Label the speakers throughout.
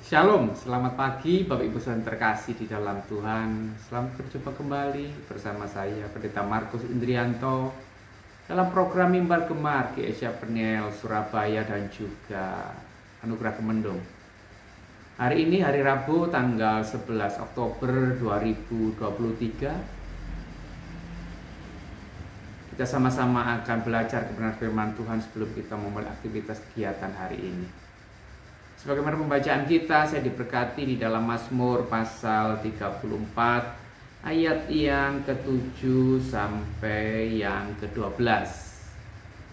Speaker 1: Shalom, selamat pagi Bapak Ibu Saudara terkasih di dalam Tuhan. Selamat berjumpa kembali bersama saya Pendeta Markus Indrianto dalam program Mimbar Gemar GSI Peniel Surabaya dan juga Anugerah Kemendung. Hari ini hari Rabu tanggal 11 Oktober 2023. Kita sama-sama akan belajar kebenaran firman Tuhan sebelum kita memulai aktivitas kegiatan hari ini. Sebagaimana pembacaan kita, saya diberkati di dalam Mazmur pasal 34 ayat yang ke-7 sampai yang ke-12.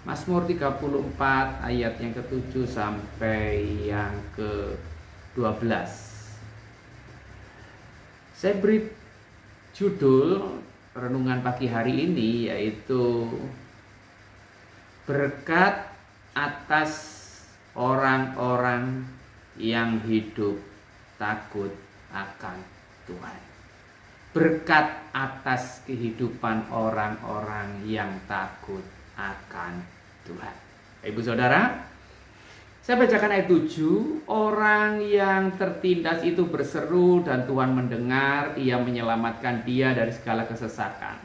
Speaker 1: Mazmur 34 ayat yang ke-7 sampai yang ke-12. Saya beri judul renungan pagi hari ini yaitu berkat atas orang-orang yang hidup takut akan Tuhan. Berkat atas kehidupan orang-orang yang takut akan Tuhan. Ibu saudara, saya bacakan ayat 7. Orang yang tertindas itu berseru dan Tuhan mendengar, ia menyelamatkan dia dari segala kesesakan.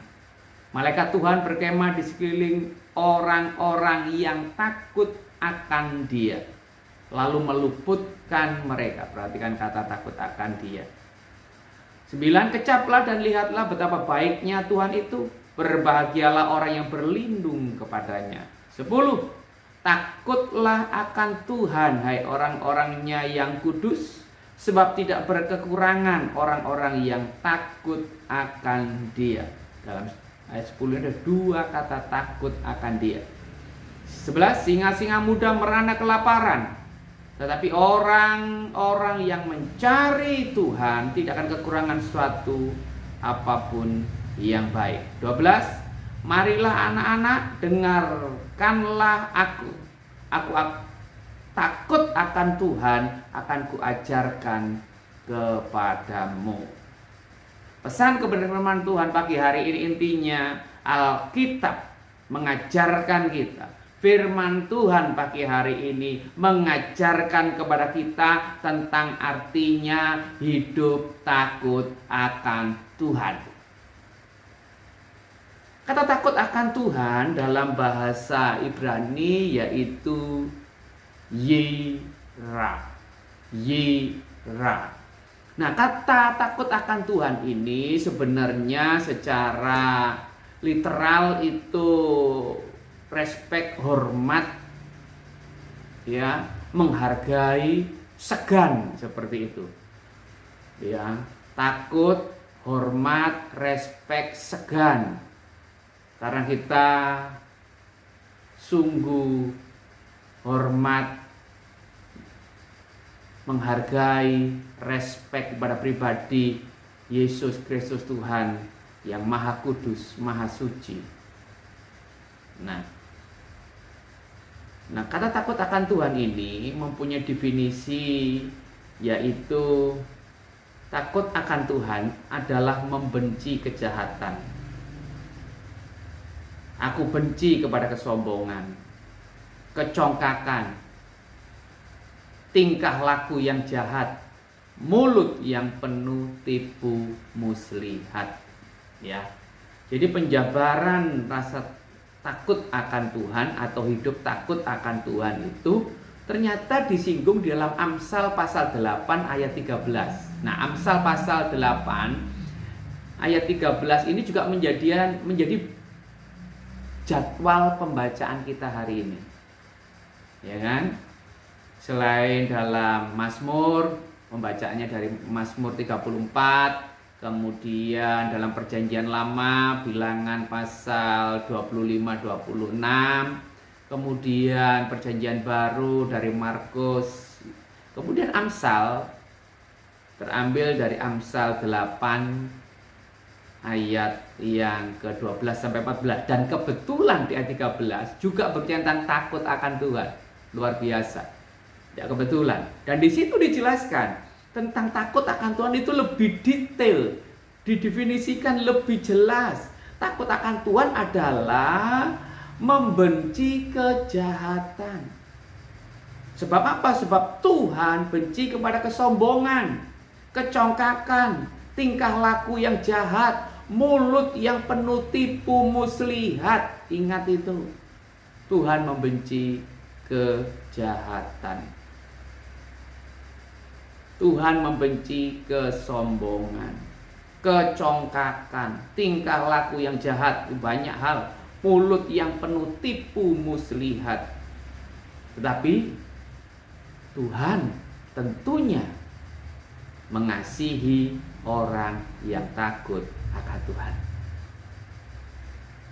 Speaker 1: Malaikat Tuhan berkemah di sekeliling orang-orang yang takut akan dia, lalu meluputkan mereka. Perhatikan kata takut akan dia. 9. Kecaplah dan lihatlah betapa baiknya Tuhan itu. Berbahagialah orang yang berlindung kepadanya. 10. Takutlah akan Tuhan, hai orang-orangnya yang kudus, sebab tidak berkekurangan orang-orang yang takut akan dia. Dalam ayat 10 ada dua kata takut akan dia. 11. Singa-singa muda merana kelaparan, tetapi orang-orang yang mencari Tuhan tidak akan kekurangan suatu apapun yang baik. 12. Marilah anak-anak, dengarkanlah aku. Aku takut akan Tuhan, akan kuajarkan kepadamu. Pesan kebenaran firman Tuhan pagi hari ini intinya Alkitab mengajarkan kita. Firman Tuhan pagi hari ini mengajarkan kepada kita tentang artinya hidup takut akan Tuhan. Kata takut akan Tuhan dalam bahasa Ibrani yaitu yira. Yira. Nah, kata takut akan Tuhan ini sebenarnya secara literal itu respect, hormat, ya, menghargai, segan, seperti itu. Ya, takut, hormat, respect, segan. Karena kita sungguh hormat, menghargai, respect kepada pribadi Yesus Kristus Tuhan yang Maha Kudus, Maha Suci. Nah, kata takut akan Tuhan ini mempunyai definisi, yaitu takut akan Tuhan adalah membenci kejahatan. Aku benci kepada kesombongan, kecongkakan, tingkah laku yang jahat, mulut yang penuh tipu muslihat. Ya, jadi penjabaran rasa takut akan Tuhan atau hidup takut akan Tuhan itu ternyata disinggung di dalam Amsal pasal 8 ayat 13. Nah, Amsal pasal 8 ayat 13 ini juga menjadi jadwal pembacaan kita hari ini. Ya kan? Selain dalam Mazmur, pembacaannya dari Mazmur 34, kemudian dalam Perjanjian Lama Bilangan pasal 25-26, kemudian Perjanjian Baru dari Markus, kemudian Amsal terambil dari Amsal 8 ayat yang ke-12 sampai 14, dan kebetulan di ayat 13 juga berbicara tentang takut akan Tuhan. Luar biasa. Ya, kebetulan. Dan di situ dijelaskan tentang takut akan Tuhan itu lebih detail, didefinisikan lebih jelas. Takut akan Tuhan adalah membenci kejahatan. Sebab apa? Sebab Tuhan benci kepada kesombongan, kecongkakan, tingkah laku yang jahat, mulut yang penuh tipu muslihat. Ingat itu. Tuhan membenci kejahatan. Tuhan membenci kesombongan, kecongkakan, tingkah laku yang jahat, banyak hal. Mulut yang penuh tipu muslihat. Tetapi Tuhan tentunya mengasihi orang yang takut akan Tuhan.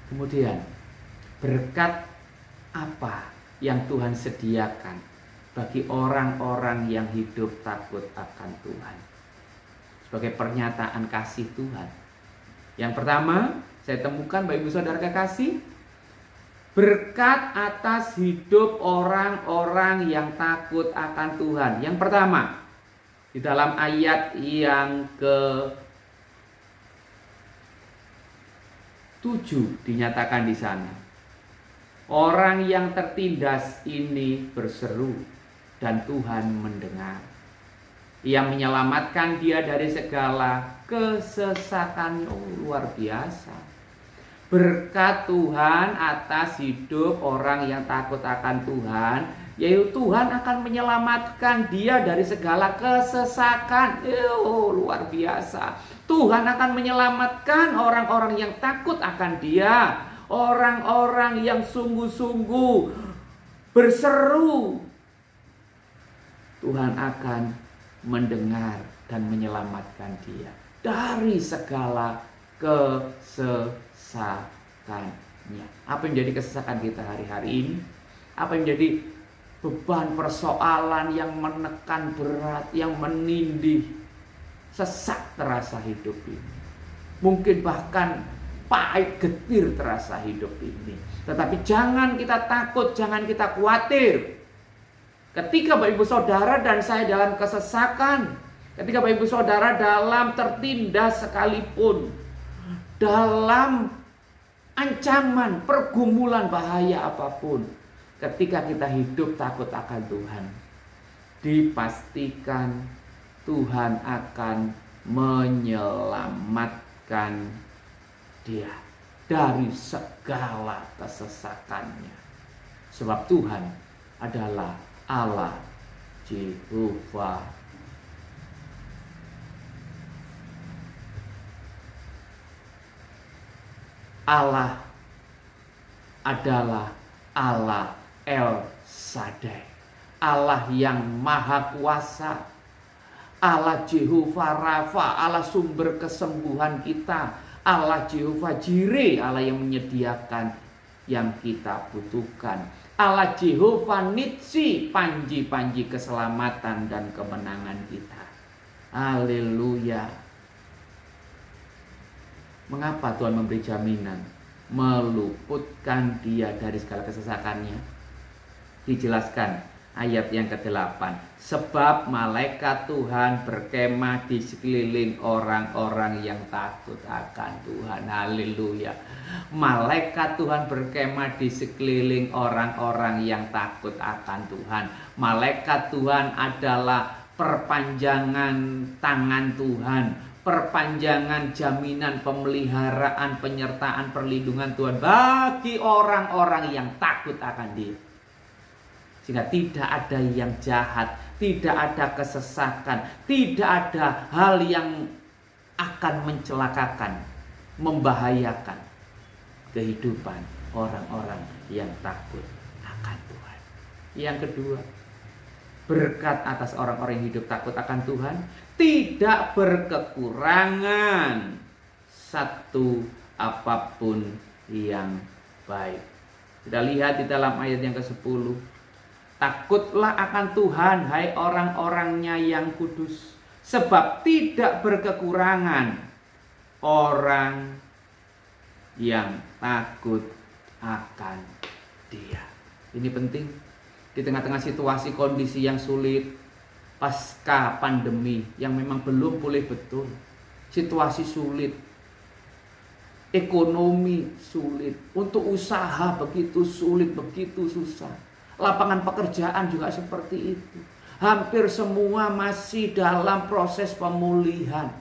Speaker 1: Kemudian, berkat apa yang Tuhan sediakan bagi orang-orang yang hidup takut akan Tuhan? Sebagai pernyataan kasih Tuhan. Yang pertama, saya temukan Bapak Ibu Saudara kekasih, berkat atas hidup orang-orang yang takut akan Tuhan. Yang pertama, di dalam ayat yang ke-7 dinyatakan di sana. Orang yang tertindas ini berseru dan Tuhan mendengar. Ia menyelamatkan dia dari segala kesesakannya. Oh, luar biasa. Berkat Tuhan atas hidup orang yang takut akan Tuhan, yaitu Tuhan akan menyelamatkan dia dari segala kesesakan. Oh, luar biasa. Tuhan akan menyelamatkan orang-orang yang takut akan dia, orang-orang yang sungguh-sungguh berseru. Tuhan akan mendengar dan menyelamatkan dia dari segala kesesakannya. Apa yang menjadi kesesakan kita hari-hari ini? Apa yang menjadi beban persoalan yang menekan berat, yang menindih, sesak terasa hidup ini? Mungkin bahkan pahit getir terasa hidup ini. Tetapi jangan kita takut, jangan kita khawatir. Ketika Bapak Ibu Saudara dan saya dalam kesesakan, ketika Bapak Ibu Saudara dalam tertindas sekalipun, dalam ancaman, pergumulan, bahaya apapun, ketika kita hidup takut akan Tuhan, dipastikan Tuhan akan menyelamatkan dia dari segala kesesakannya. Sebab Tuhan adalah Allah Jehovah. Allah adalah Allah El Shaddai, Allah yang maha kuasa, Allah Jehovah Rafa, Allah sumber kesembuhan kita, Allah Jehovah Jireh, Allah yang menyediakan yang kita butuhkan, Allah Jehovah Nitsi, panji-panji keselamatan dan kemenangan kita. Haleluya. Mengapa Tuhan memberi jaminan meluputkan dia dari segala kesesakannya? Dijelaskan ayat yang ke-8. Sebab malaikat Tuhan berkemah di sekeliling orang-orang yang takut akan Tuhan. Haleluya. Malaikat Tuhan berkemah di sekeliling orang-orang yang takut akan Tuhan. Malaikat Tuhan adalah perpanjangan tangan Tuhan, perpanjangan jaminan pemeliharaan, penyertaan, perlindungan Tuhan bagi orang-orang yang takut akan Dia. Sehingga tidak ada yang jahat, tidak ada kesesakan, tidak ada hal yang akan mencelakakan, membahayakan kehidupan orang-orang yang takut akan Tuhan. Yang kedua, berkat atas orang-orang yang hidup takut akan Tuhan tidak berkekurangan satu apapun yang baik. Kita lihat di dalam ayat yang ke-10. Takutlah akan Tuhan, hai orang-orangnya yang kudus, sebab tidak berkekurangan orang yang takut akan Dia. Ini penting di tengah-tengah situasi kondisi yang sulit, pasca pandemi yang memang belum pulih betul, situasi sulit, ekonomi sulit, untuk usaha begitu sulit, begitu susah. Lapangan pekerjaan juga seperti itu. Hampir semua masih dalam proses pemulihan.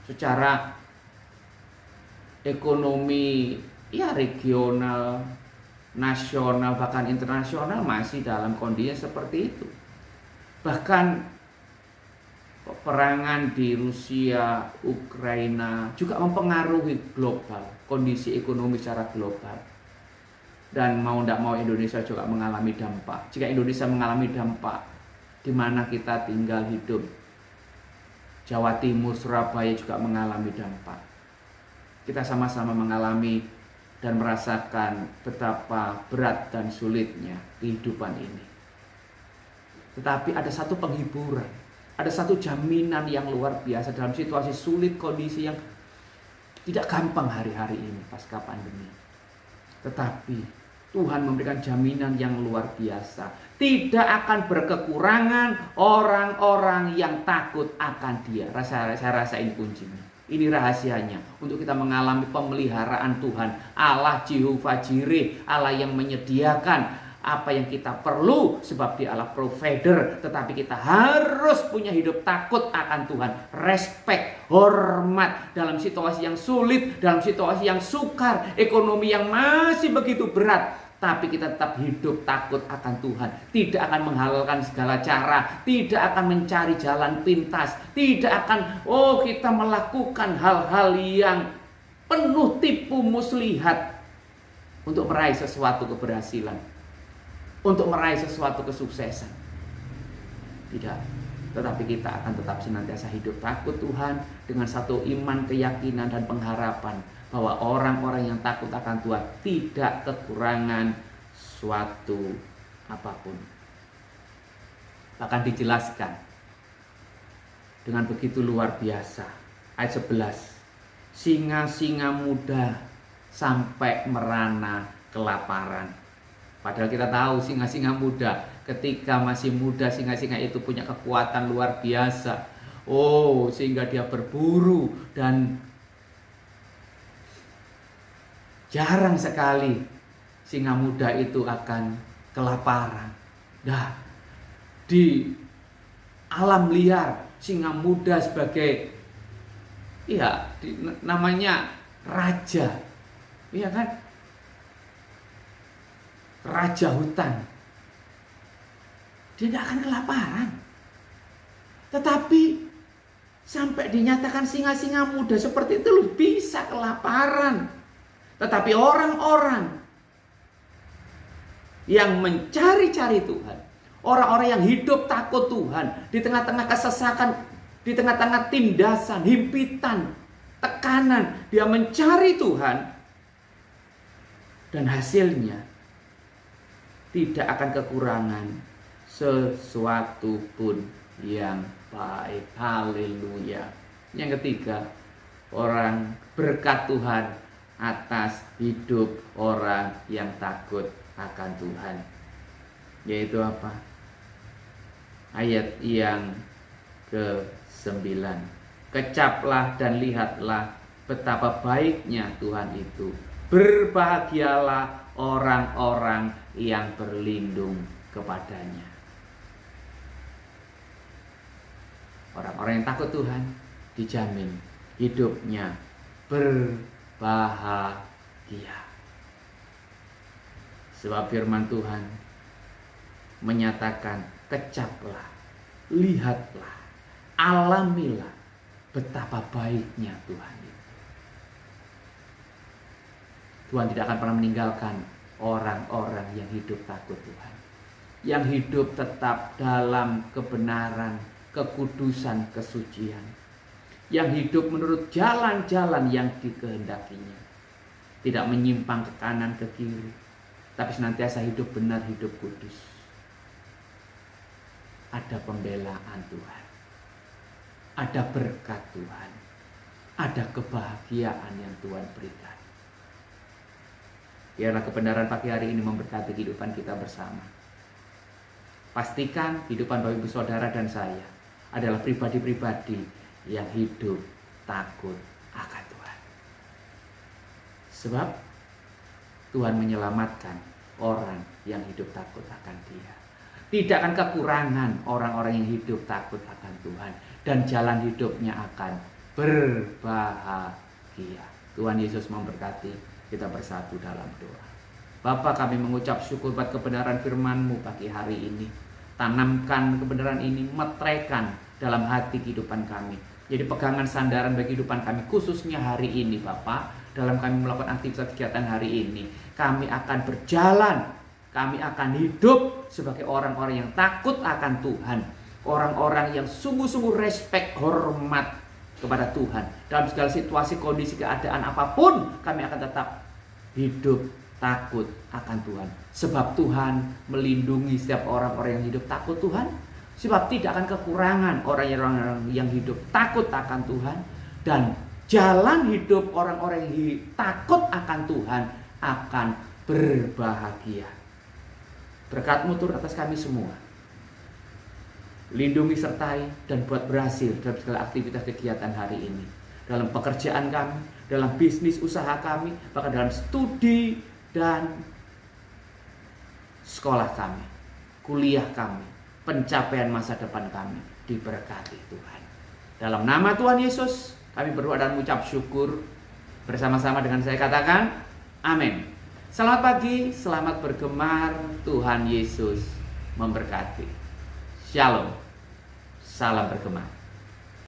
Speaker 1: Secara ekonomi ya regional, nasional, bahkan internasional masih dalam kondisi seperti itu. Bahkan peperangan di Rusia, Ukraina juga mempengaruhi global, kondisi ekonomi secara global. Dan mau tidak mau Indonesia juga mengalami dampak. Jika Indonesia mengalami dampak, di mana kita tinggal hidup, Jawa Timur, Surabaya juga mengalami dampak. Kita sama-sama mengalami dan merasakan betapa berat dan sulitnya kehidupan ini. Tetapi ada satu penghiburan, ada satu jaminan yang luar biasa dalam situasi sulit, kondisi yang tidak gampang hari-hari ini pasca pandemi. Tetapi Tuhan memberikan jaminan yang luar biasa. Tidak akan berkekurangan orang-orang yang takut akan Dia. Saya rasa ini kuncinya. Ini rahasianya untuk kita mengalami pemeliharaan Tuhan. Allah Jehovah Jireh, Allah yang menyediakan apa yang kita perlu, sebab Dia Allah provider. Tetapi kita harus punya hidup takut akan Tuhan, respect, hormat dalam situasi yang sulit, dalam situasi yang sukar, ekonomi yang masih begitu berat. Tapi kita tetap hidup takut akan Tuhan, tidak akan menghalalkan segala cara, tidak akan mencari jalan pintas, tidak akan kita melakukan hal-hal yang penuh tipu muslihat untuk meraih sesuatu keberhasilan, untuk meraih sesuatu kesuksesan. Tidak, tetapi kita akan tetap senantiasa hidup takut Tuhan dengan satu iman, keyakinan, dan pengharapan bahwa orang-orang yang takut akan Tuhan tidak kekurangan suatu apapun. Bahkan dijelaskan dengan begitu luar biasa. Ayat 11, singa-singa muda sampai merana kelaparan. Padahal kita tahu singa-singa muda, ketika masih muda singa-singa itu punya kekuatan luar biasa. Sehingga dia berburu dan jarang sekali singa muda itu akan kelaparan. Nah, di alam liar singa muda sebagai namanya raja. Iya kan? Raja hutan. Dia tidak akan kelaparan. Tetapi sampai dinyatakan singa-singa muda seperti itu bisa kelaparan. Tetapi orang-orang yang mencari-cari Tuhan, orang-orang yang hidup takut Tuhan, di tengah-tengah kesesakan, di tengah-tengah tindasan, himpitan, tekanan, dia mencari Tuhan, dan hasilnya tidak akan kekurangan sesuatu pun yang baik. Haleluya. Yang ketiga, orang berkat Tuhan atas hidup orang yang takut akan Tuhan. Yaitu apa? Ayat yang ke-9. Kecaplah dan lihatlah betapa baiknya Tuhan itu. Berbahagialah orang-orang yang berlindung kepadanya. Orang-orang yang takut Tuhan dijamin hidupnya berbahagia. Sebab firman Tuhan menyatakan, kecaplah, lihatlah, alamilah betapa baiknya Tuhan itu. Tuhan tidak akan pernah meninggalkan orang-orang yang hidup takut Tuhan, yang hidup tetap dalam kebenaran, kekudusan, kesucian, yang hidup menurut jalan-jalan yang dikehendakinya, tidak menyimpang ke kanan ke kiri, tapi senantiasa hidup benar, hidup kudus. Ada pembelaan Tuhan, ada berkat Tuhan, ada kebahagiaan yang Tuhan berikan. Biarlah kebenaran pagi hari ini memberkati kehidupan kita bersama. Pastikan kehidupan Bapak Ibu Saudara dan saya adalah pribadi-pribadi yang hidup takut akan Tuhan. Sebab Tuhan menyelamatkan orang yang hidup takut akan Dia. Tidak akan kekurangan orang-orang yang hidup takut akan Tuhan. Dan jalan hidupnya akan berbahagia. Tuhan Yesus memberkati. Kita bersatu dalam doa. Bapa, kami mengucap syukur buat kebenaran firman-Mu pagi hari ini. Tanamkan kebenaran ini, meteraikan dalam hati kehidupan kami. Jadi pegangan sandaran bagi kehidupan kami, khususnya hari ini Bapa. Dalam kami melakukan aktivitas kegiatan hari ini, kami akan berjalan, kami akan hidup sebagai orang-orang yang takut akan Tuhan. Orang-orang yang sungguh-sungguh respect, hormat kepada Tuhan. Dalam segala situasi, kondisi, keadaan apapun, kami akan tetap hidup takut akan Tuhan. Sebab Tuhan melindungi setiap orang-orang yang hidup takut Tuhan. Sebab tidak akan kekurangan orang-orang yang hidup takut akan Tuhan. Dan jalan hidup orang-orang yang takut akan Tuhan akan berbahagia. Berkat-Mu turun atas kami semua. Lindungi, sertai, dan buat berhasil dalam segala aktivitas kegiatan hari ini. Dalam pekerjaan kami, dalam bisnis usaha kami, bahkan dalam studi dan sekolah kami, kuliah kami, pencapaian masa depan kami diberkati Tuhan. Dalam nama Tuhan Yesus, kami berdoa dan mengucap syukur. Bersama-sama dengan saya katakan, amin. Selamat pagi, selamat bergemar. Tuhan Yesus memberkati. Shalom. Salam bergema.